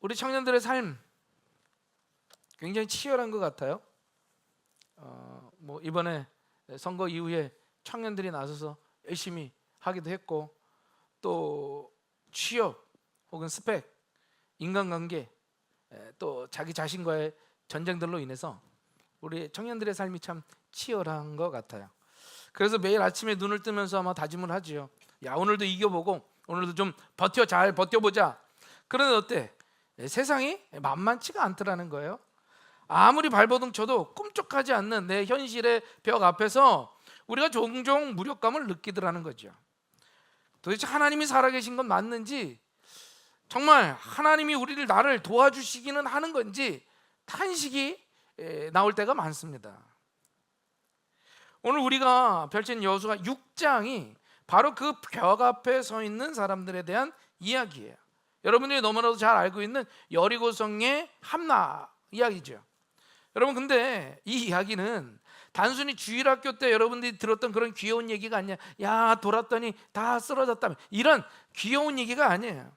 우리 청년들의 삶 굉장히 치열한 것 같아요. 이번에 선거 이후에 청년들이 나서서 열심히 하기도 했고, 또 취업 혹은 스펙, 인간관계, 또 자기 자신과의 전쟁들로 인해서 우리 청년들의 삶이 참 치열한 것 같아요. 그래서 매일 아침에 눈을 뜨면서 아마 다짐을 하지요. 야, 오늘도 이겨보고 오늘도 좀 잘 버텨보자. 그런데 어때? 세상이 만만치가 않더라는 거예요. 아무리 발버둥 쳐도 꿈쩍하지 않는 내 현실의 벽 앞에서 우리가 종종 무력감을 느끼더라는 거죠. 도대체 하나님이 살아계신 건 맞는지, 정말 하나님이 나를 도와주시기는 하는 건지 탄식이 나올 때가 많습니다. 오늘 우리가 펼친 여호수아 6장이 바로 그 벽 앞에 서 있는 사람들에 대한 이야기예요. 여러분들이 너무나도 잘 알고 있는 여리고성의 함나 이야기죠. 여러분, 근데 이 이야기는 단순히 주일학교 때 여러분들이 들었던 그런 귀여운 얘기가 아니야. 야, 돌았더니 다 쓰러졌다며, 이런 귀여운 얘기가 아니에요.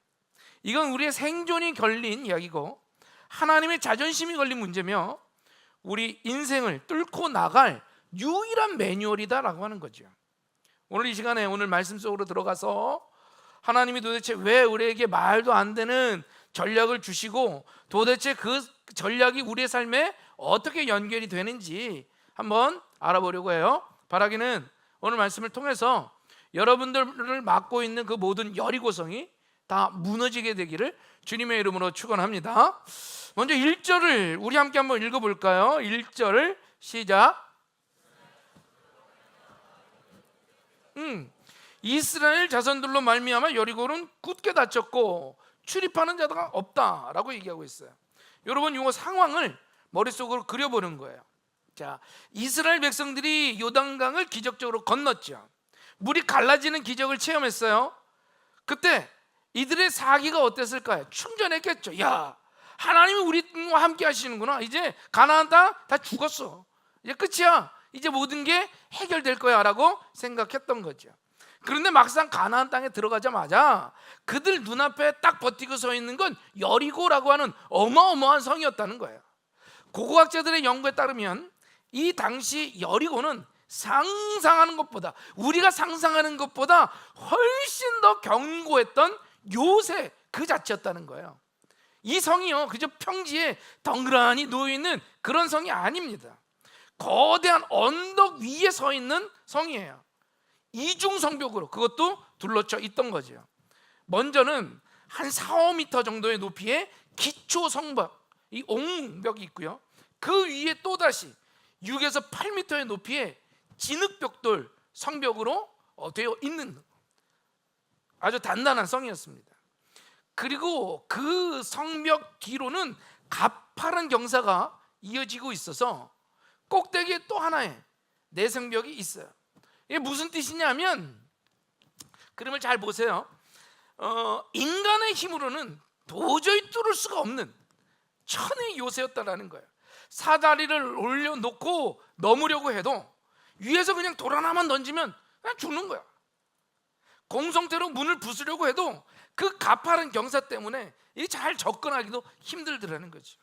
이건 우리의 생존이 걸린 이야기고 하나님의 자존심이 걸린 문제며 우리 인생을 뚫고 나갈 유일한 매뉴얼이다라고 하는 거죠. 오늘 이 시간에 오늘 말씀 속으로 들어가서 하나님이 도대체 왜 우리에게 말도 안 되는 전략을 주시고 도대체 그 전략이 우리의 삶에 어떻게 연결이 되는지 한번 알아보려고 해요. 바라기는 오늘 말씀을 통해서 여러분들을 맡고 있는 그 모든 여리고성이 다 무너지게 되기를 주님의 이름으로 축원합니다. 먼저 1절을 우리 함께 한번 읽어볼까요? 1절을 시작. 이스라엘 자손들로 말미암아 여리고는 굳게 닫혔고 출입하는 자가 없다라고 얘기하고 있어요. 여러분, 이 상황을 머릿속으로 그려보는 거예요. 자, 이스라엘 백성들이 요단강을 기적적으로 건넜죠. 물이 갈라지는 기적을 체험했어요. 그때 이들의 사기가 어땠을까요? 충전했겠죠. 야, 하나님이 우리와 함께 하시는구나. 이제 가나안 땅 다 죽었어. 이제 끝이야. 이제 모든 게 해결될 거야 라고 생각했던 거죠. 그런데 막상 가나안 땅에 들어가자마자 그들 눈앞에 딱 버티고 서 있는 건 여리고라고 하는 어마어마한 성이었다는 거예요. 고고학자들의 연구에 따르면 이 당시 여리고는 우리가 상상하는 것보다 훨씬 더 견고했던 요새 그 자체였다는 거예요. 이 성이요, 그저 평지에 덩그러니 놓여있는 그런 성이 아닙니다. 거대한 언덕 위에 서 있는 성이에요. 이중 성벽으로 그것도 둘러쳐 있던 거죠. 먼저는 한 4-5m 정도의 높이의 기초 성벽, 이 옹벽이 있고요. 그 위에 또다시 6에서 8m의 높이의 진흙벽돌 성벽으로 되어 있는 아주 단단한 성이었습니다. 그리고 그 성벽 뒤로는 가파른 경사가 이어지고 있어서 꼭대기에 또 하나의 내성벽이 있어요. 이게 무슨 뜻이냐면, 그림을 잘 보세요. 인간의 힘으로는 도저히 뚫을 수가 없는 천의 요새였다라는 거예요. 사다리를 올려놓고 넘으려고 해도 위에서 그냥 돌 하나만 던지면 그냥 죽는 거야. 공성태로 문을 부수려고 해도 그 가파른 경사 때문에 이 잘 접근하기도 힘들더라는 거죠.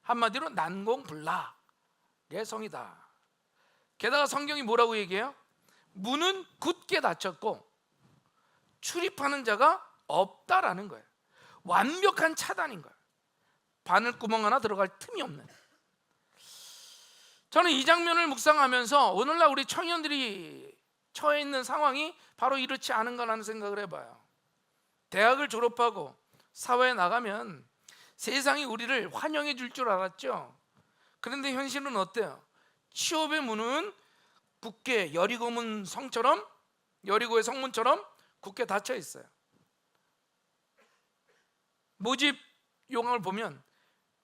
한마디로 난공불락의 성이다. 게다가 성경이 뭐라고 얘기해요? 문은 굳게 닫혔고 출입하는 자가 없다라는 거예요. 완벽한 차단인 거예요. 바늘구멍 하나 들어갈 틈이 없는. 저는 이 장면을 묵상하면서 오늘날 우리 청년들이 처해 있는 상황이 바로 이렇지 않은가라는 생각을 해봐요. 대학을 졸업하고 사회에 나가면 세상이 우리를 환영해 줄 줄 알았죠. 그런데 현실은 어때요? 취업의 문은 굳게 여리고문 성처럼, 여리고의 성문처럼 굳게 닫혀 있어요. 모집 요강을 보면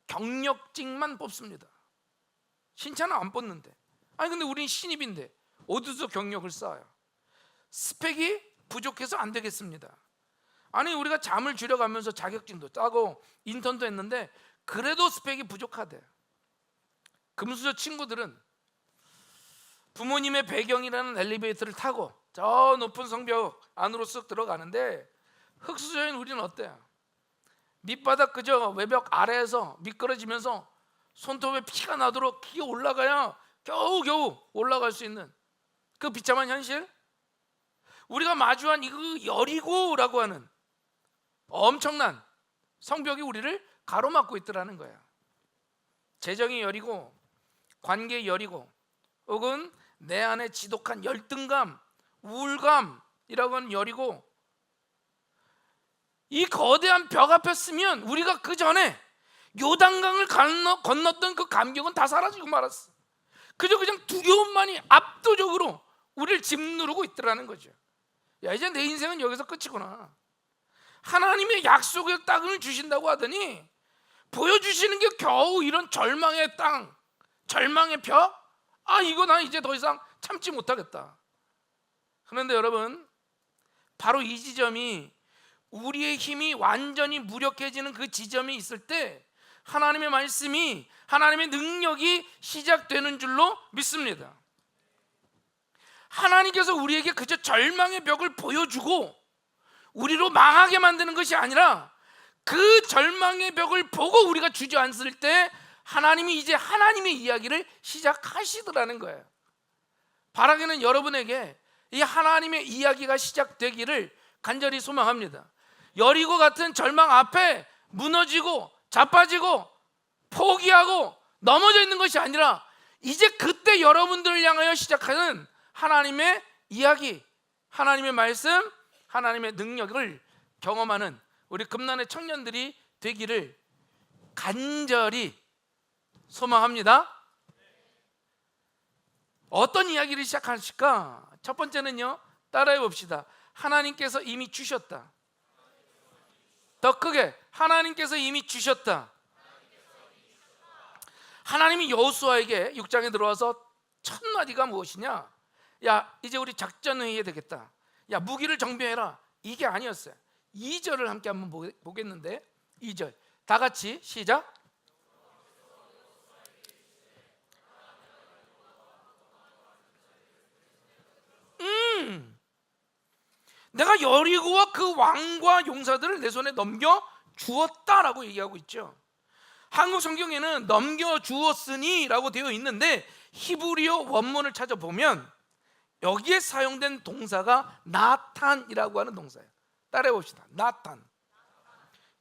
경력직만 뽑습니다. 신차는 안 뽑는데. 아니 근데 우린 신입인데 어디서 경력을 쌓아요? 스펙이 부족해서 안 되겠습니다. 아니 우리가 잠을 줄여가면서 자격증도 따고 인턴도 했는데 그래도 스펙이 부족하대. 금수저 친구들은 부모님의 배경이라는 엘리베이터를 타고 저 높은 성벽 안으로 쓱 들어가는데 흙수저인 우리는 어때요? 밑바닥 그저 외벽 아래에서 미끄러지면서 손톱에 피가 나도록 기어 올라가야 겨우겨우 올라갈 수 있는 그 비참한 현실, 우리가 마주한 이 여리고라고 하는 엄청난 성벽이 우리를 가로막고 있더라는 거야. 재정이 여리고, 관계 여리고, 혹은 내 안에 지독한 열등감, 우울감이라고 하는 여리고, 이 거대한 벽 앞에 서면 우리가 그 전에 요단강을 건넜던 그 감격은 다 사라지고 말았어. 그냥 두려움만이 압도적으로 우리를 짓누르고 있더라는 거죠. 야, 이제 내 인생은 여기서 끝이구나. 하나님의 약속의 땅을 주신다고 하더니 보여주시는 게 겨우 이런 절망의 땅, 절망의 벽? 이거 난 이제 더 이상 참지 못하겠다. 그런데 여러분, 바로 이 지점이, 우리의 힘이 완전히 무력해지는 그 지점이 있을 때 하나님의 말씀이, 하나님의 능력이 시작되는 줄로 믿습니다. 하나님께서 우리에게 그저 절망의 벽을 보여주고 우리로 망하게 만드는 것이 아니라, 그 절망의 벽을 보고 우리가 주저앉을 때 하나님이 이제 하나님의 이야기를 시작하시더라는 거예요. 바라기는 여러분에게 이 하나님의 이야기가 시작되기를 간절히 소망합니다. 여리고 같은 절망 앞에 무너지고 자빠지고 포기하고 넘어져 있는 것이 아니라, 이제 그때 여러분들을 향하여 시작하는 하나님의 이야기, 하나님의 말씀, 하나님의 능력을 경험하는 우리 금난의 청년들이 되기를 간절히 소망합니다. 어떤 이야기를 시작하실까? 첫 번째는요, 따라해 봅시다. 하나님께서 이미 주셨다. 더 크게, 하나님께서 이미 주셨다. 하나님이 여호수아에게 6장에 들어와서 첫 마디가 무엇이냐? 야, 이제 우리 작전 회의해야 되겠다. 야, 무기를 정비해라. 이게 아니었어요. 2절을 함께 한번 보겠는데, 2절 다 같이 시작. 내가 여리고와 그 왕과 용사들을 내 손에 넘겨 주었다라고 얘기하고 있죠. 한국 성경에는 넘겨 주었으니 라고 되어 있는데, 히브리어 원문을 찾아보면 여기에 사용된 동사가 나탄이라고 하는 동사예요. 따라해 봅시다. 나탄.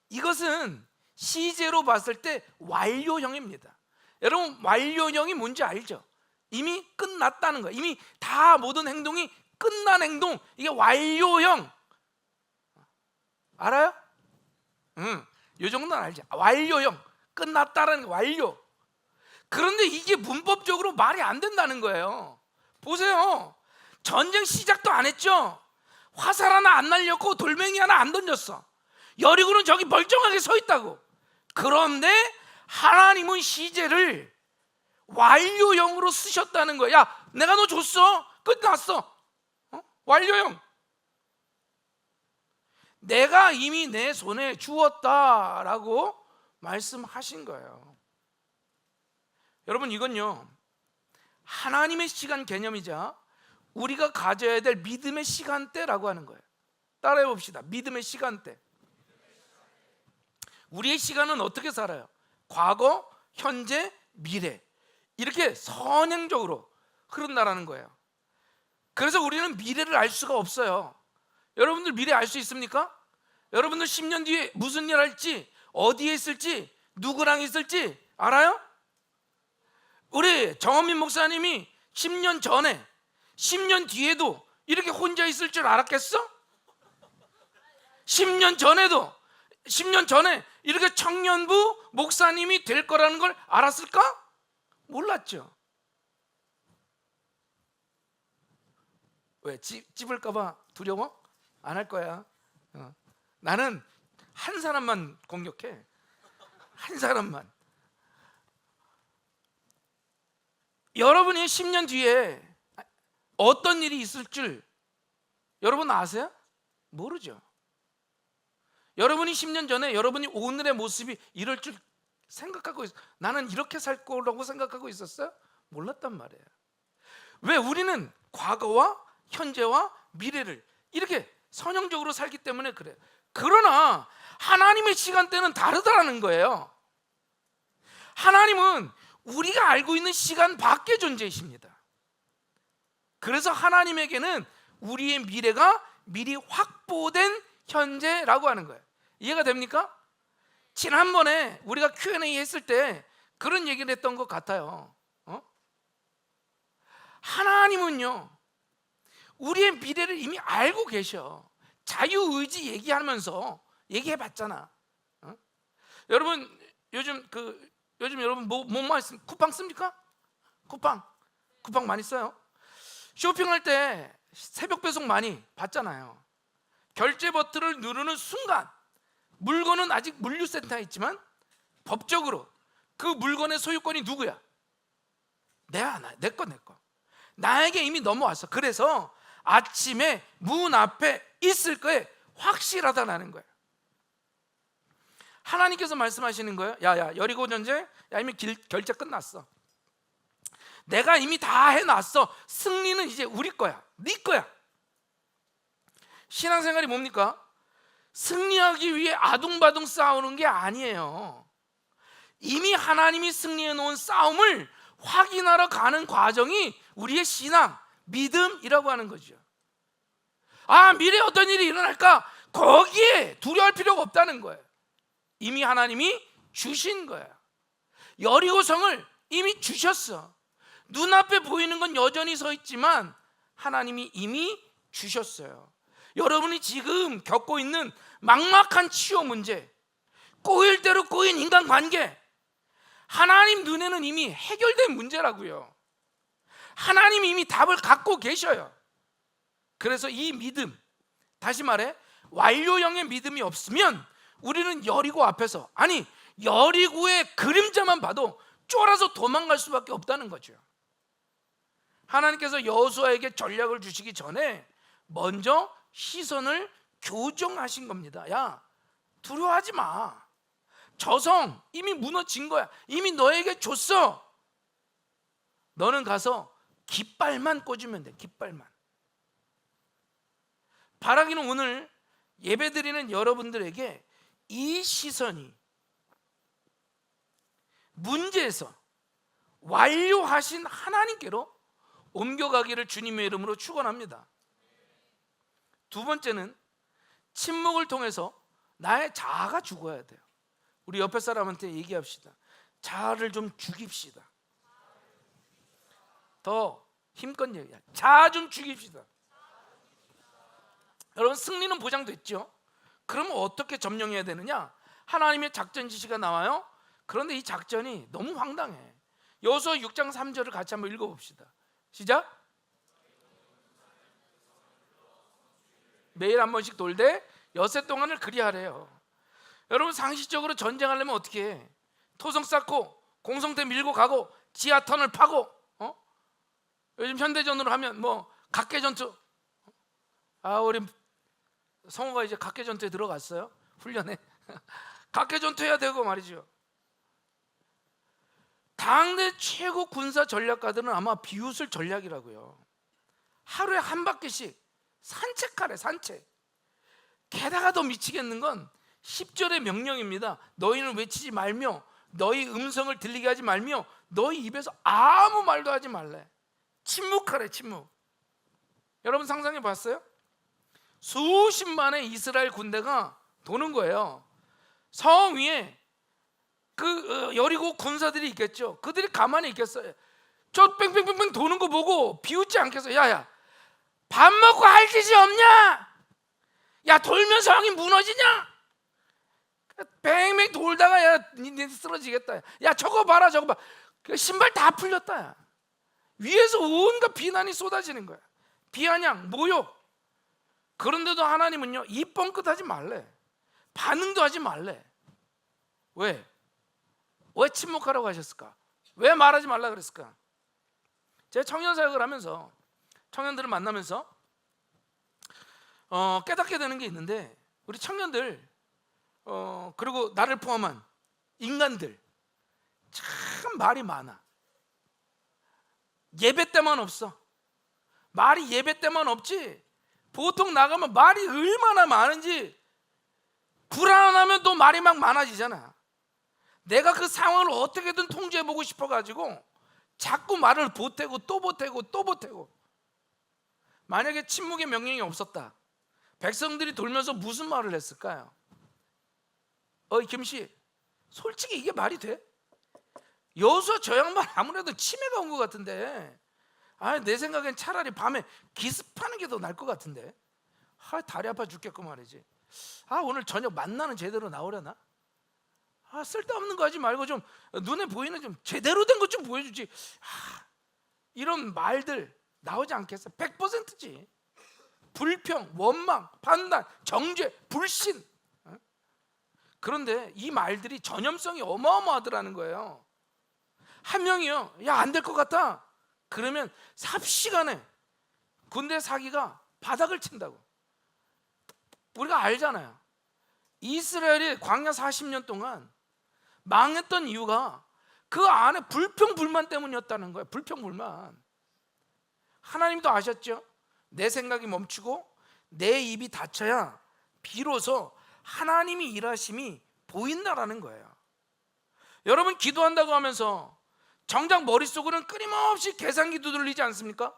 이것은 시제로 봤을 때 완료형입니다. 여러분, 완료형이 뭔지 알죠? 이미 끝났다는 거예요. 이미 다 모든 행동이 끝난 행동, 이게 완료형. 알아요? 이 정도는 알지. 완료형, 끝났다라는 게 완료. 그런데 이게 문법적으로 말이 안 된다는 거예요. 보세요, 전쟁 시작도 안 했죠. 화살 하나 안 날렸고 돌멩이 하나 안 던졌어. 여리고는 저기 멀쩡하게 서 있다고. 그런데 하나님은 시제를 완료형으로 쓰셨다는 거야. 야, 내가 너 줬어. 끝났어. 완료형. 내가 이미 내 손에 주었다라고 말씀하신 거예요. 여러분, 이건요, 하나님의 시간 개념이자 우리가 가져야 될 믿음의 시간대라고 하는 거예요. 따라해 봅시다. 믿음의 시간대. 우리의 시간은 어떻게 살아요? 과거, 현재, 미래, 이렇게 선행적으로 흐른다라는 거예요. 그래서 우리는 미래를 알 수가 없어요. 여러분들 미래 알 수 있습니까? 여러분들 10년 뒤에 무슨 일 할지, 어디에 있을지, 누구랑 있을지 알아요? 우리 정원민 목사님이 10년 전에, 10년 뒤에도 이렇게 혼자 있을 줄 알았겠어? 10년 전에도, 10년 전에 이렇게 청년부 목사님이 될 거라는 걸 알았을까? 몰랐죠. 왜? 찝을까봐 두려워? 안 할 거야. 나는 한 사람만 공격해. 한 사람만. 여러분이 10년 뒤에 어떤 일이 있을 줄 여러분 아세요? 모르죠. 여러분이 10년 전에 여러분이 오늘의 모습이 이럴 줄 생각하고 나는 이렇게 살 거라고 생각하고 있었어요? 몰랐단 말이에요. 왜? 우리는 과거와 현재와 미래를 이렇게 선형적으로 살기 때문에 그래요. 그러나 하나님의 시간대는 다르다라는 거예요. 하나님은 우리가 알고 있는 시간 밖의 존재이십니다. 그래서 하나님에게는 우리의 미래가 미리 확보된 현재라고 하는 거예요. 이해가 됩니까? 지난번에 우리가 Q&A 했을 때 그런 얘기를 했던 것 같아요. 하나님은요, 우리의 미래를 이미 알고 계셔. 자유의지 얘기하면서 얘기해봤잖아. 여러분 요즘 여러분 뭐 많이 씁니까? 쿠팡 씁니까? 쿠팡 많이 써요. 쇼핑할 때 새벽 배송 많이 받잖아요. 결제 버튼을 누르는 순간 물건은 아직 물류센터에 있지만 법적으로 그 물건의 소유권이 누구야? 내 거. 나에게 이미 넘어왔어. 그래서 아침에 문 앞에 있을 거에 확실하다는 거예요. 하나님께서 말씀하시는 거예요. 야 여리고 전쟁, 야 이미 결제 끝났어. 내가 이미 다 해놨어. 승리는 이제 우리 거야, 네 거야. 신앙생활이 뭡니까? 승리하기 위해 아둥바둥 싸우는 게 아니에요. 이미 하나님이 승리해 놓은 싸움을 확인하러 가는 과정이 우리의 신앙, 믿음이라고 하는 거죠. 미래에 어떤 일이 일어날까? 거기에 두려워할 필요가 없다는 거예요. 이미 하나님이 주신 거야. 여리고성을 이미 주셨어. 눈앞에 보이는 건 여전히 서 있지만 하나님이 이미 주셨어요. 여러분이 지금 겪고 있는 막막한 치유 문제, 꼬일 대로 꼬인 인간관계, 하나님 눈에는 이미 해결된 문제라고요. 하나님이 이미 답을 갖고 계셔요. 그래서 이 믿음, 다시 말해 완료형의 믿음이 없으면 우리는 여리고 앞에서, 여리고의 그림자만 봐도 쫄아서 도망갈 수밖에 없다는 거죠. 하나님께서 여호수아에게 전략을 주시기 전에 먼저 시선을 교정하신 겁니다. 야, 두려워하지 마. 저성 이미 무너진 거야. 이미 너에게 줬어. 너는 가서 깃발만 꽂으면 돼. 깃발만. 바라기는 오늘 예배드리는 여러분들에게 이 시선이 문제에서 완료하신 하나님께로 옮겨가기를 주님의 이름으로 축원합니다. 두 번째는 침묵을 통해서 나의 자아가 죽어야 돼요. 우리 옆에 사람한테 얘기합시다. 자아를 좀 죽입시다. 더 힘껏 얘기해. 자아 좀 죽입시다. 여러분, 승리는 보장됐죠? 그러면 어떻게 점령해야 되느냐? 하나님의 작전 지시가 나와요. 그런데 이 작전이 너무 황당해. 여호수아 6장 3절을 같이 한번 읽어봅시다. 시작. 매일 한 번씩 돌되 엿새 동안을 그리하래요. 여러분, 상식적으로 전쟁하려면 어떻게 해? 토성 쌓고 공성대 밀고 가고 지하턴을 파고, 요즘 현대전으로 하면 뭐 각계전투. 우리 성호가 이제 각계전투에 들어갔어요. 훈련에. 각계전투 해야 되고 말이죠. 당대 최고 군사 전략가들은 아마 비웃을 전략이라고요. 하루에 한 바퀴씩 산책하래, 산책. 게다가 더 미치겠는 건 10절의 명령입니다. 너희는 외치지 말며 너희 음성을 들리게 하지 말며 너희 입에서 아무 말도 하지 말래. 침묵하래, 침묵. 여러분 상상해 봤어요? 수십만의 이스라엘 군대가 도는 거예요. 성 위에 그 여리고 군사들이 있겠죠. 그들이 가만히 있겠어요? 저 뺑뺑뺑뺑 도는 거 보고 비웃지 않겠어요? 야야, 밥 먹고 할 짓이 없냐? 야, 돌면 성이 무너지냐? 뱅뱅 돌다가 야, 니 쓰러지겠다. 야, 저거 봐라, 저거 봐. 신발 다 풀렸다. 야. 위에서 온갖 비난이 쏟아지는 거야. 비아냥, 모욕. 그런데도 하나님은요, 입 뻥끗하지 말래. 반응도 하지 말래. 왜? 왜 침묵하라고 하셨을까? 왜 말하지 말라 그랬을까? 제가 청년 사역을 하면서 청년들을 만나면서 깨닫게 되는 게 있는데, 우리 청년들 그리고 나를 포함한 인간들 참 말이 많아. 예배 때만 없어. 말이 예배 때만 없지 보통 나가면 말이 얼마나 많은지 불안하면 또 말이 막 많아지잖아. 내가 그 상황을 어떻게든 통제해보고 싶어가지고 자꾸 말을 보태고 또 보태고 또 보태고. 만약에 침묵의 명령이 없었다, 백성들이 돌면서 무슨 말을 했을까요? 김씨, 솔직히 이게 말이 돼? 여호수아 저 양반 아무래도 치매가 온 것 같은데, 내 생각엔 차라리 밤에 기습하는 게 더 나을 것 같은데, 다리 아파 죽겠고 말이지. 오늘 저녁 만나는 제대로 나오려나? 쓸데없는 거 하지 말고 좀 눈에 보이는 좀 제대로 된 것 좀 보여주지. 이런 말들 나오지 않겠어? 100%지. 불평, 원망, 판단, 정죄, 불신. 그런데 이 말들이 전염성이 어마어마하더라는 거예요. 한 명이요, 야, 안 될 것 같다 그러면 삽시간에 군대 사기가 바닥을 친다고. 우리가 알잖아요. 이스라엘이 광야 40년 동안 망했던 이유가 그 안에 불평 불만 때문이었다는 거예요. 불평 불만. 하나님도 아셨죠? 내 생각이 멈추고 내 입이 닫혀야 비로소 하나님이 일하심이 보인다라는 거예요. 여러분, 기도한다고 하면서 정작 머릿속으로는 끊임없이 계산기 두들리지 않습니까?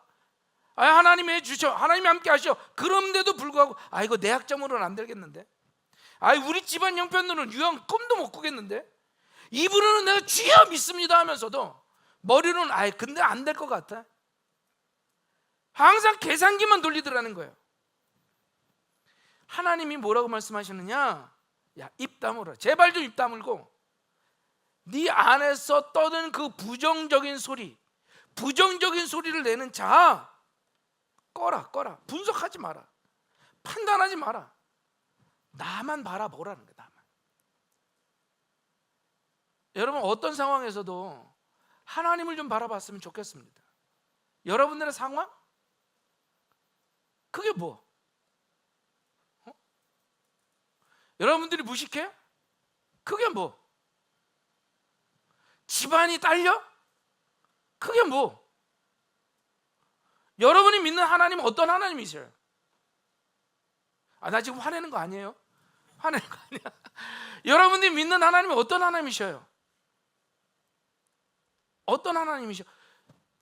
하나님이 해주셔, 하나님이 함께 하셔. 그런데도 불구하고 이거 내 학점으로는 안 되겠는데, 우리 집안 형편으로는 유형 꿈도 못 꾸겠는데, 입으로는 내가 주여 믿습니다 하면서도 머리로는 근데 안 될 것 같아. 항상 계산기만 돌리더라는 거예요. 하나님이 뭐라고 말씀하시느냐? 야, 입 다물어. 제발 좀 입 다물고 네 안에서 떠드는 그 부정적인 소리를 내는 자 꺼라. 분석하지 마라. 판단하지 마라. 나만 바라보라는 거야. 나만. 여러분, 어떤 상황에서도 하나님을 좀 바라봤으면 좋겠습니다. 여러분들의 상황? 그게 뭐? 여러분들이 무식해? 그게 뭐? 집안이 딸려? 그게 뭐? 여러분이 믿는 하나님은 어떤 하나님이세요? 나 지금 화내는 거 아니에요? 화내는 거 아니야. 여러분들이 믿는 하나님은 어떤 하나님이셔요? 어떤 하나님이셔?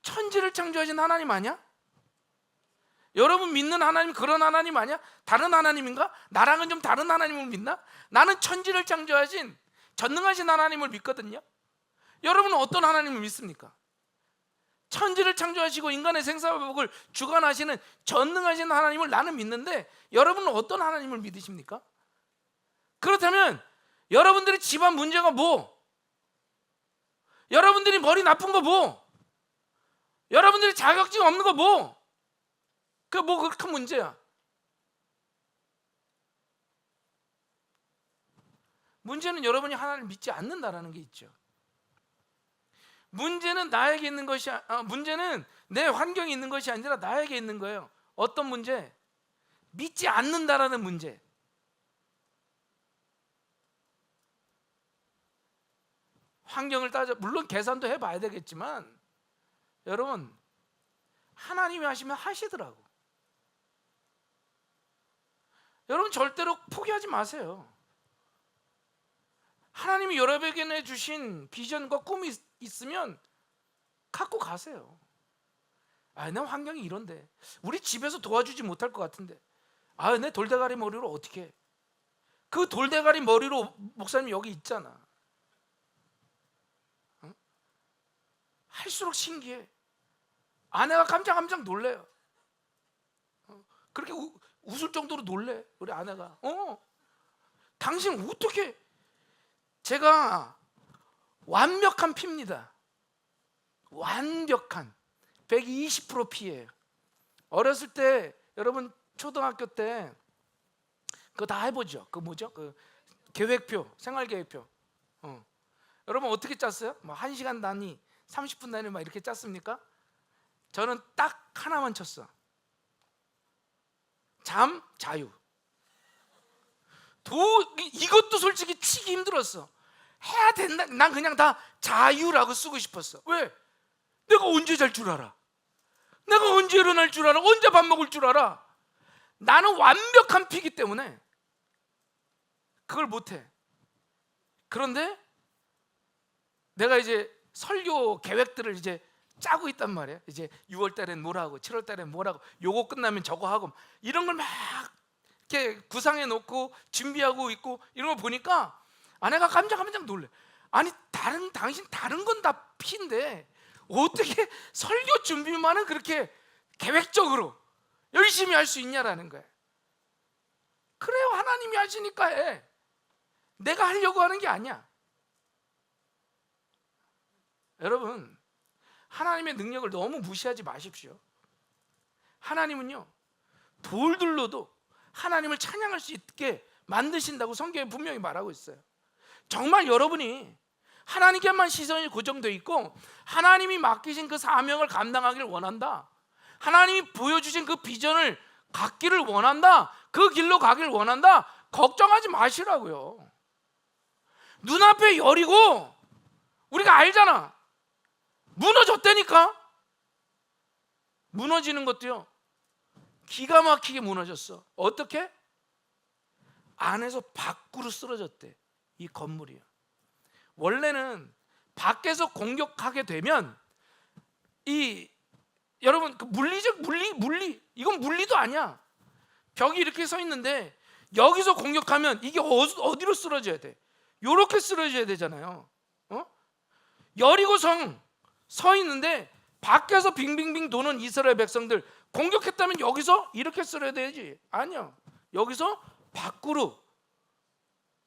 천지를 창조하신 하나님 아니야? 여러분 믿는 하나님 그런 하나님 아니야? 다른 하나님인가? 나랑은 좀 다른 하나님을 믿나? 나는 천지를 창조하신 전능하신 하나님을 믿거든요. 여러분은 어떤 하나님을 믿습니까? 천지를 창조하시고 인간의 생사회복을 주관하시는 전능하신 하나님을 나는 믿는데, 여러분은 어떤 하나님을 믿으십니까? 그렇다면 여러분들의 집안 문제가 뭐? 여러분들이 머리 나쁜 거 뭐? 여러분들이 자격증 없는 거 뭐? 그게 뭐 그렇게 큰 문제야? 문제는 여러분이 하나님을 믿지 않는다라는 게 있죠. 문제는 나에게 있는 것이 문제는 내 환경에 있는 것이 아니라 나에게 있는 거예요. 어떤 문제? 믿지 않는다라는 문제. 환경을 따져, 물론 계산도 해봐야 되겠지만, 여러분, 하나님이 하시면 하시더라고. 여러분, 절대로 포기하지 마세요. 하나님이 여러분에게 주신 비전과 꿈이 있으면 갖고 가세요. 내 환경이 이런데, 우리 집에서 도와주지 못할 것 같은데, 내 돌대가리 머리로 어떻게 해? 그 돌대가리 머리로 목사님 여기 있잖아. 할수록 신기해. 아내가 깜짝 놀래요. 그렇게 웃을 정도로 놀래, 우리 아내가. 당신 어떻게? 제가 완벽한 피입니다. 완벽한 120% 피예요. 어렸을 때, 여러분 초등학교 때 그거 다 해보죠. 그 뭐죠? 그 계획표, 생활계획표. 여러분 어떻게 짰어요? 뭐 1시간 단위, 30분 단위 막 이렇게 짰습니까? 저는 딱 하나만 쳤어. 잠, 자유. 이것도 솔직히 치기 힘들었어. 해야 된다. 난 그냥 다 자유라고 쓰고 싶었어. 왜? 내가 언제 잘 줄 알아? 내가 언제 일어날 줄 알아? 언제 밥 먹을 줄 알아? 나는 완벽한 피기 때문에 그걸 못해. 그런데 내가 이제 설교 계획들을 이제 짜고 있단 말이에요. 이제 6월 달엔 뭘 하고 7월 달엔 뭘 하고 요거 끝나면 저거 하고 이런 걸 막 이렇게 구상해 놓고 준비하고 있고 이런 거 보니까 아내가 깜짝 놀래. 아니 당신 다른 건 다 피인데 어떻게 설교 준비만은 그렇게 계획적으로 열심히 할 수 있냐라는 거예요. 그래요, 하나님이 하시니까 해. 내가 하려고 하는 게 아니야. 여러분, 하나님의 능력을 너무 무시하지 마십시오. 하나님은요, 돌들로도 하나님을 찬양할 수 있게 만드신다고 성경에 분명히 말하고 있어요. 정말 여러분이 하나님께만 시선이 고정되어 있고 하나님이 맡기신 그 사명을 감당하기를 원한다, 하나님이 보여주신 그 비전을 갖기를 원한다, 그 길로 가기를 원한다, 걱정하지 마시라고요. 눈앞에 여리고 우리가 알잖아. 무너졌다니까. 무너지는 것도요, 기가 막히게 무너졌어. 어떻게? 안에서 밖으로 쓰러졌대. 이 건물이요. 원래는 밖에서 공격하게 되면 여러분, 그 물리적 물리 이건 물리도 아니야. 벽이 이렇게 서 있는데 여기서 공격하면 이게 어디로 쓰러져야 돼? 요렇게 쓰러져야 되잖아요. 여리고성 서 있는데 밖에서 빙빙빙 도는 이스라엘 백성들 공격했다면 여기서 이렇게 쓰러야 되지? 아니요. 여기서 밖으로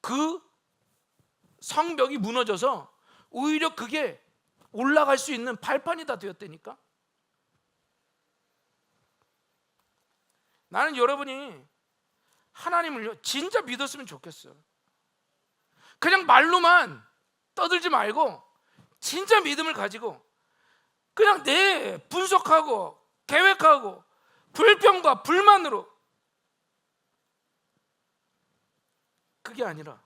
그 성벽이 무너져서 오히려 그게 올라갈 수 있는 발판이 다 되었다니까. 나는 여러분이 하나님을요 진짜 믿었으면 좋겠어요. 그냥 말로만 떠들지 말고 진짜 믿음을 가지고 그냥 내 분석하고 계획하고 불평과 불만으로, 그게 아니라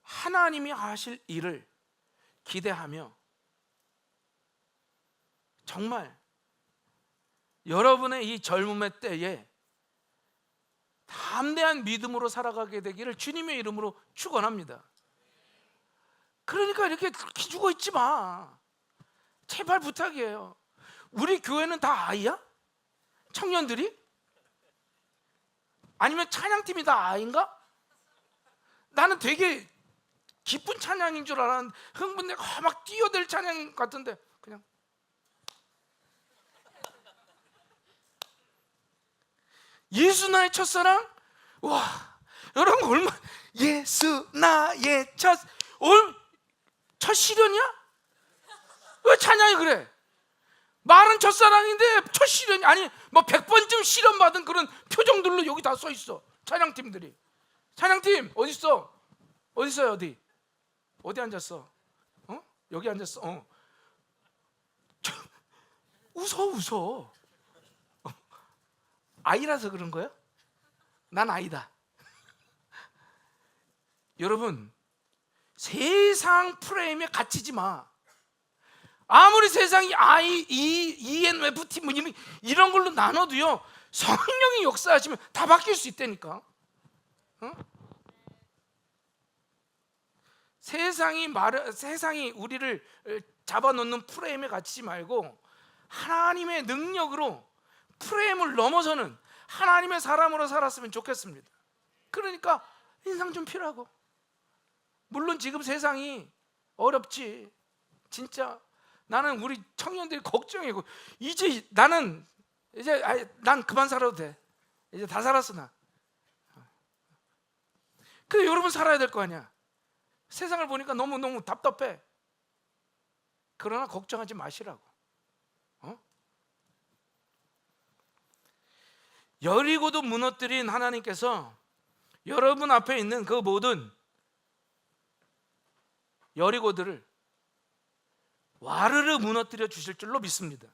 하나님이 하실 일을 기대하며 정말 여러분의 이 젊음의 때에 담대한 믿음으로 살아가게 되기를 주님의 이름으로 축원합니다. 그러니까 이렇게 기죽어 있지 마. 제발 부탁이에요. 우리 교회는 다 아이야? 청년들이? 아니면 찬양팀이 다 아이인가? 나는 되게 기쁜 찬양인 줄 알았는데 흥분되고 막 뛰어들 찬양 같은데 그냥 예수 나의 첫사랑? 와, 여러분 얼마 예수 나의 첫 시련이야? 왜 찬양이 그래? 말은 첫사랑인데 첫 시련이 아니 뭐 100번쯤 시련 받은 그런 표정들로 여기 다 써 있어. 찬양팀들이. 찬양팀 어디 있어? 어디 있어요? 어디 앉았어? 여기 앉았어. 웃어. 아이라서 그런 거야? 난 아이다. 여러분, 세상 프레임에 갇히지 마. 아무리 세상이 ENFT 뭐 이런 걸로 나눠도요, 성령이 역사하시면 다 바뀔 수 있다니까. 세상이 우리를 잡아놓는 프레임에 갇히지 말고 하나님의 능력으로 프레임을 넘어서는 하나님의 사람으로 살았으면 좋겠습니다. 그러니까 인상 좀 피라고. 물론 지금 세상이 어렵지. 진짜 나는 우리 청년들이 걱정이고 난 그만 살아도 돼. 이제 다 살았어 나. 근데 여러분 살아야 될 거 아니야. 세상을 보니까 너무 답답해. 그러나 걱정하지 마시라고. 여리고도 무너뜨린 하나님께서 여러분 앞에 있는 그 모든 여리고들을 와르르 무너뜨려 주실 줄로 믿습니다.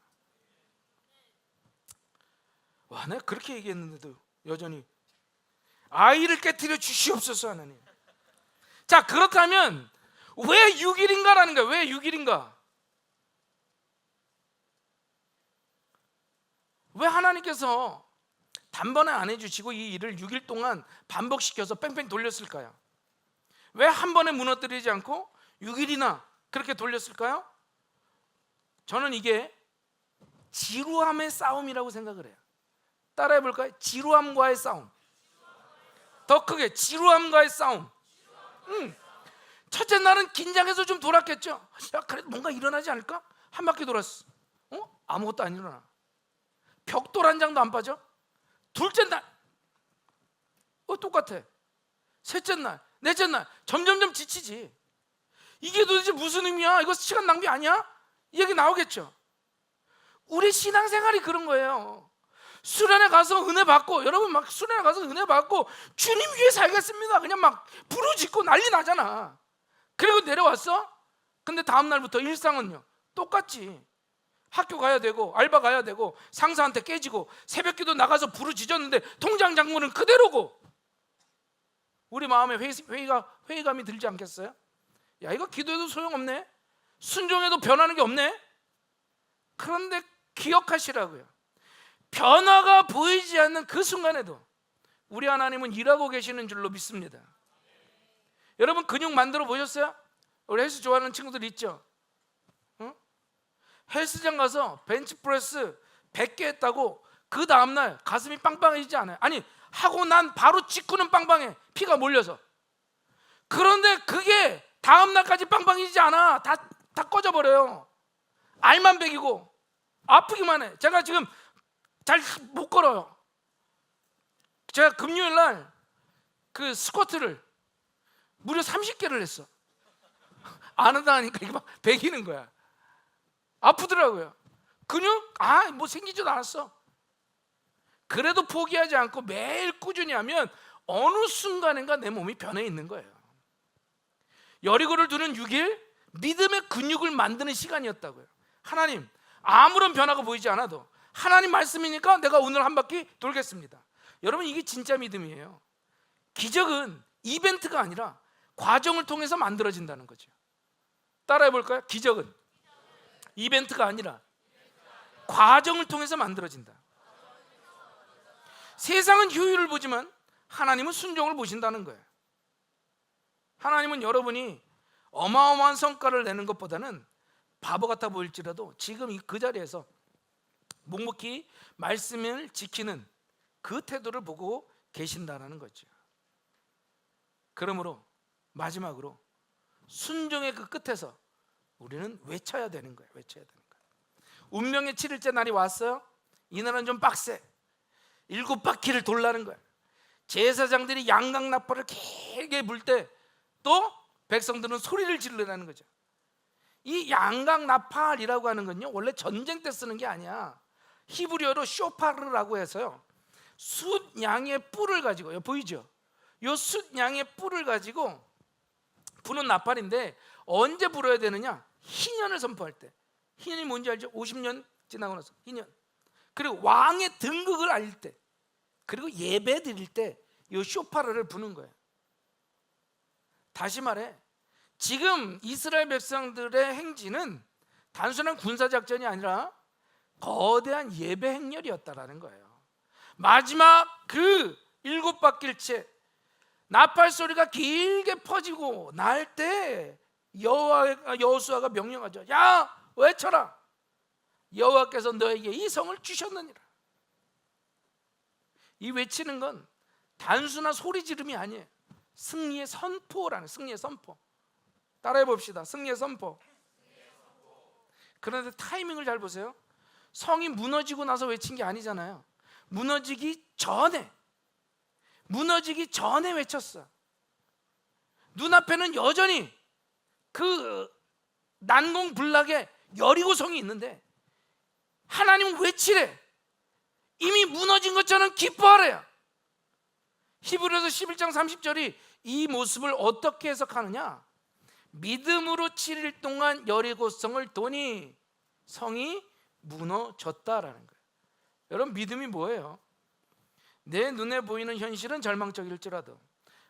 와, 내가 그렇게 얘기했는데도 여전히 아이를 깨뜨려 주시옵소서 하나님. 자, 그렇다면 왜 6일인가라는 거야. 왜 6일인가? 왜 하나님께서 단번에 안 해주시고 이 일을 6일 동안 반복시켜서 뺑뺑 돌렸을까요? 왜 한 번에 무너뜨리지 않고 6일이나 그렇게 돌렸을까요? 저는 이게 지루함의 싸움이라고 생각을 해요. 따라해 볼까요? 지루함과의 싸움. 더 크게 지루함과의 싸움. 첫째 날은 긴장해서 좀 돌았겠죠. 야, 그래도 뭔가 일어나지 않을까? 한 바퀴 돌았어. 아무것도 안 일어나. 벽돌 한 장도 안 빠져. 둘째 날 똑같아. 셋째 날, 넷째 날 점점점 지치지. 이게 도대체 무슨 의미야? 이거 시간 낭비 아니야? 이 얘기 나오겠죠. 우리 신앙생활이 그런 거예요. 수련회 가서 은혜 받고, 여러분 막 수련회 가서 은혜 받고 주님 위해 살겠습니다 그냥 막 부르짖고 난리 나잖아. 그리고 내려왔어? 근데 다음 날부터 일상은요 똑같지. 학교 가야 되고 알바 가야 되고 상사한테 깨지고 새벽기도 나가서 부르짖었는데 통장 잔고는 그대로고. 우리 마음에 회의감이 들지 않겠어요? 야, 이거 기도해도 소용없네. 순종해도 변하는 게 없네. 그런데 기억하시라고요. 변화가 보이지 않는 그 순간에도 우리 하나님은 일하고 계시는 줄로 믿습니다. 여러분 근육 만들어 보셨어요? 우리 헬스 좋아하는 친구들 있죠? 헬스장 가서 벤치프레스 100개 했다고 그 다음날 가슴이 빵빵해지지 않아요. 아니, 하고 난 바로 직후는 빵빵해. 피가 몰려서. 그런데 그게 다음날까지 빵빵해지지 않아. 다 꺼져버려요. 알만 배기고 아프기만 해. 제가 지금 잘 못 걸어요. 제가 금요일날 그 스쿼트를 무려 30개를 했어. 안 한다 하니까 이게 막 배기는 거야. 아프더라고요. 근육? 뭐 생기지도 않았어. 그래도 포기하지 않고 매일 꾸준히 하면 어느 순간인가 내 몸이 변해 있는 거예요. 여리고를 두는 6일 믿음의 근육을 만드는 시간이었다고요. 하나님, 아무런 변화가 보이지 않아도 하나님 말씀이니까 내가 오늘 한 바퀴 돌겠습니다. 여러분 이게 진짜 믿음이에요. 기적은 이벤트가 아니라 과정을 통해서 만들어진다는 거죠. 따라해 볼까요? 기적은 이벤트가 아니라 과정을 통해서 만들어진다. 세상은 효율을 보지만 하나님은 순종을 보신다는 거예요. 하나님은 여러분이 어마어마한 성과를 내는 것보다는 바보 같아 보일지라도 지금 그 자리에서 묵묵히 말씀을 지키는 그 태도를 보고 계신다는 거죠. 그러므로 마지막으로 순종의 그 끝에서 우리는 외쳐야 되는 거예요. 외쳐야 되는 거예요. 운명의 7일째 날이 왔어요. 이날은 좀 빡세. 7바퀴를 돌라는 거예요. 제사장들이 양강나팔을 길게 불 때 또 백성들은 소리를 지르라는 거죠. 이 양강나팔이라고 하는 건요 원래 전쟁 때 쓰는 게 아니야. 히브리어로 쇼파르라고 해서요 숫양의 뿔을 가지고요, 보이죠? 요 숫양의 뿔을 가지고 부는 나팔인데 언제 불어야 되느냐? 희년을 선포할 때. 희년이 뭔지 알죠? 50년 지나고 나서 희년. 그리고 왕의 등극을 알릴 때, 그리고 예배 드릴 때 이 쇼파르를 부는 거예요. 다시 말해 지금 이스라엘 백성들의 행진은 단순한 군사작전이 아니라 거대한 예배 행렬이었다라는 거예요. 마지막 그 7바퀴일째 나팔 소리가 길게 퍼지고 날 때 여호수아가 명령하죠. 야, 외쳐라. 여호와께서 너에게 이 성을 주셨느니라. 이 외치는 건 단순한 소리 지름이 아니에요. 승리의 선포라는, 승리의 선포. 따라해 봅시다. 승리의 선포. 그런데 타이밍을 잘 보세요. 성이 무너지고 나서 외친 게 아니잖아요. 무너지기 전에 외쳤어. 눈앞에는 여전히 그 난공불락의 여리고성이 있는데 하나님은 외치래. 이미 무너진 것처럼 기뻐하래요. 히브리서 11장 30절이 이 모습을 어떻게 해석하느냐? 믿음으로 7일 동안 여리고성을 도니 성이 무너졌다라는 거예요. 여러분 믿음이 뭐예요? 내 눈에 보이는 현실은 절망적일지라도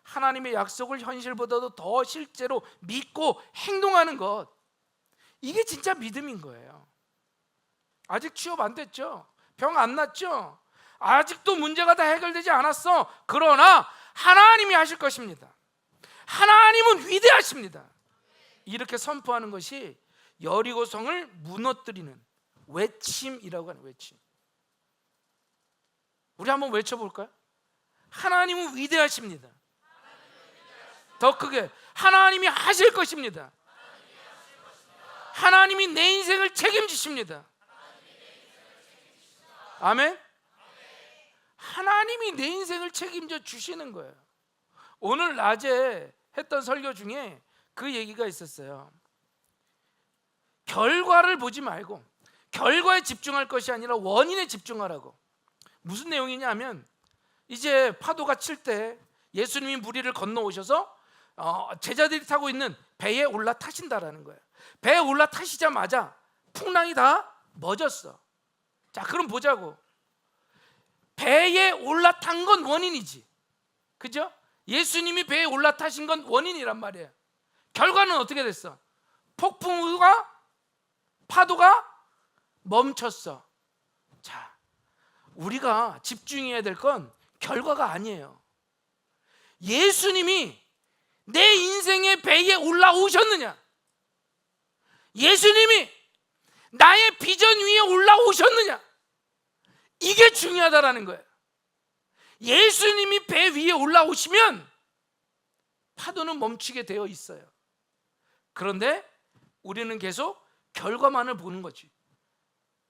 하나님의 약속을 현실보다도 더 실제로 믿고 행동하는 것, 이게 진짜 믿음인 거예요. 아직 취업 안 됐죠? 병 안 났죠? 아직도 문제가 다 해결되지 않았어. 그러나 하나님이 하실 것입니다. 하나님은 위대하십니다. 이렇게 선포하는 것이 여리고성을 무너뜨리는 외침이라고 하는 외침. 우리 한번 외쳐볼까요? 하나님은 위대하십니다. 더 크게, 하나님이 하실 것입니다. 하나님이 내 인생을 책임지십니다. 아멘. 하나님이 내 인생을 책임져 주시는 거예요. 오늘 낮에 했던 설교 중에 그 얘기가 있었어요. 결과를 보지 말고 결과에 집중할 것이 아니라 원인에 집중하라고. 무슨 내용이냐면, 이제 파도가 칠 때 예수님이 무리를 건너오셔서 제자들이 타고 있는 배에 올라타신다라는 거예요. 배에 올라타시자마자 풍랑이 다 멎었어. 자, 그럼 보자고. 배에 올라탄 건 원인이지, 그죠? 예수님이 배에 올라타신 건 원인이란 말이에요. 결과는 어떻게 됐어? 폭풍우가, 파도가 멈췄어. 자, 우리가 집중해야 될 건 결과가 아니에요. 예수님이 내 인생의 배에 올라오셨느냐? 예수님이 나의 비전 위에 올라오셨느냐? 이게 중요하다라는 거예요. 예수님이 배 위에 올라오시면 파도는 멈추게 되어 있어요. 그런데 우리는 계속 결과만을 보는 거지.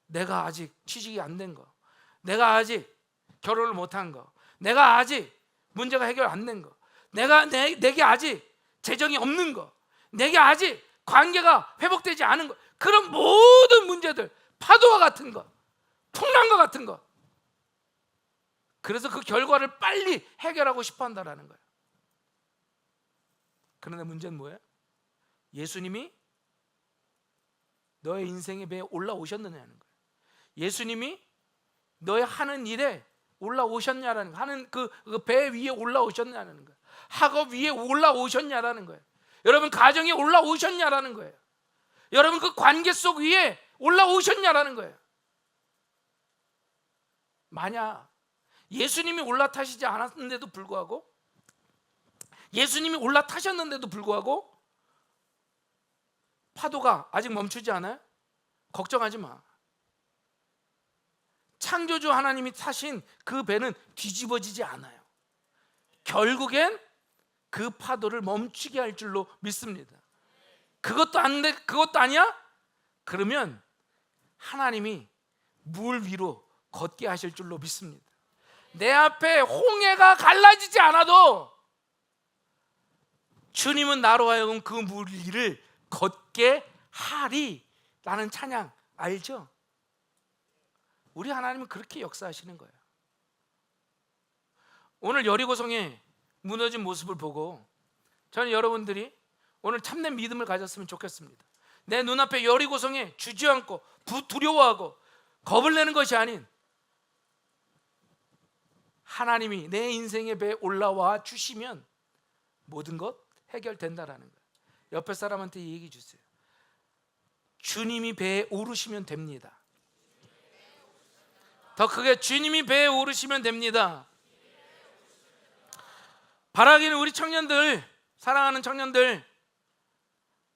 내가 아직 취직이 안 된 거, 내가 아직 결혼을 못한 거, 내가 아직 문제가 해결 안 된 거, 내게 아직 재정이 없는 거, 내게 아직 관계가 회복되지 않은 거, 그런 모든 문제들, 파도와 같은 거, 풍랑과 같은 거. 그래서 그 결과를 빨리 해결하고 싶어 한다라는 거예요. 그런데 문제는 뭐예요? 예수님이 너의 인생의 배에 올라오셨느냐는 거예요. 예수님이 너의 하는 일에 올라오셨냐라는 거예요. 하는 그 배 위에 올라오셨냐라는 거예요. 학업 위에 올라오셨냐라는 거예요. 여러분 가정에 올라오셨냐라는 거예요. 여러분 그 관계 속 위에 올라오셨냐라는 거예요. 만약 예수님이 올라타시지 않았는데도 불구하고, 예수님이 올라타셨는데도 불구하고 파도가 아직 멈추지 않아요? 걱정하지 마. 창조주 하나님이 타신 그 배는 뒤집어지지 않아요. 결국엔 그 파도를 멈추게 할 줄로 믿습니다. 그것도 아니야? 그러면 하나님이 물 위로 걷게 하실 줄로 믿습니다. 내 앞에 홍해가 갈라지지 않아도 주님은 나로 하여금 그 물 위를 걷게 하리 라는 찬양 알죠? 우리 하나님은 그렇게 역사하시는 거예요. 오늘 여리고성의 무너진 모습을 보고 저는 여러분들이 오늘 참된 믿음을 가졌으면 좋겠습니다. 내 눈앞에 여리고성에 주저앉고 두려워하고 겁을 내는 것이 아닌, 하나님이 내 인생의 배에 올라와 주시면 모든 것 해결된다라는 거예요. 옆에 사람한테 얘기해 주세요. 주님이 배에 오르시면 됩니다. 더 크게, 주님이 배에 오르시면 됩니다. 바라기는 우리 청년들, 사랑하는 청년들,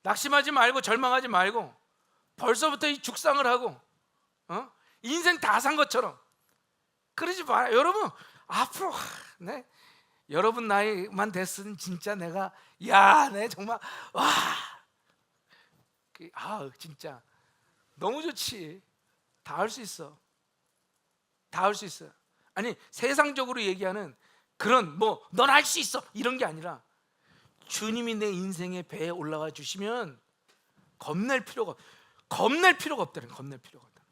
낙심하지 말고 절망하지 말고 벌써부터 이 죽상을 하고 인생 다 산 것처럼 그러지 마요. 여러분 앞으로 여러분 나이만 됐으면 진짜 내가 내 정말 진짜 너무 좋지. 다 할 수 있어. 다 할 수 있어요. 아니 세상적으로 얘기하는 그런 넌 할 수 있어 이런 게 아니라, 주님이 내 인생의 배에 올라가 주시면 겁낼 필요가 없다는. 겁낼 필요가 없다.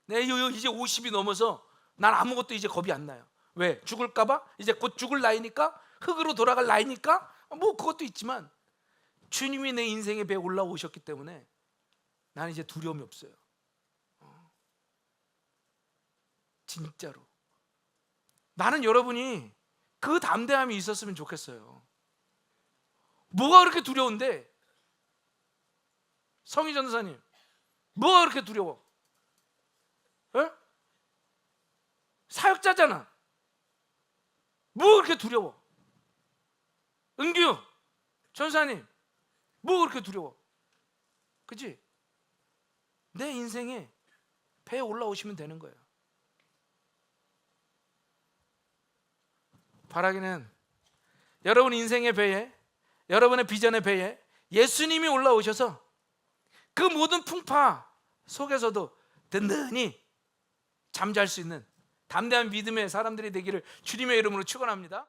내 이제 50이 넘어서 난 아무것도 이제 겁이 안 나요. 왜? 죽을까봐? 이제 곧 죽을 나이니까, 흙으로 돌아갈 나이니까, 그것도 있지만 주님이 내 인생의 배에 올라오셨기 때문에 나는 이제 두려움이 없어요. 진짜로. 나는 여러분이 그 담대함이 있었으면 좋겠어요. 뭐가 그렇게 두려운데? 성희 전도사님, 뭐가 그렇게 두려워? 사역자잖아. 뭐 그렇게 두려워? 은규 전사님, 뭐 그렇게 두려워? 그치? 내 인생에 배에 올라오시면 되는 거예요. 바라기는 여러분 인생의 배에, 여러분의 비전의 배에 예수님이 올라오셔서 그 모든 풍파 속에서도 든든히 잠잘 수 있는 담대한 믿음의 사람들이 되기를 주님의 이름으로 축원합니다.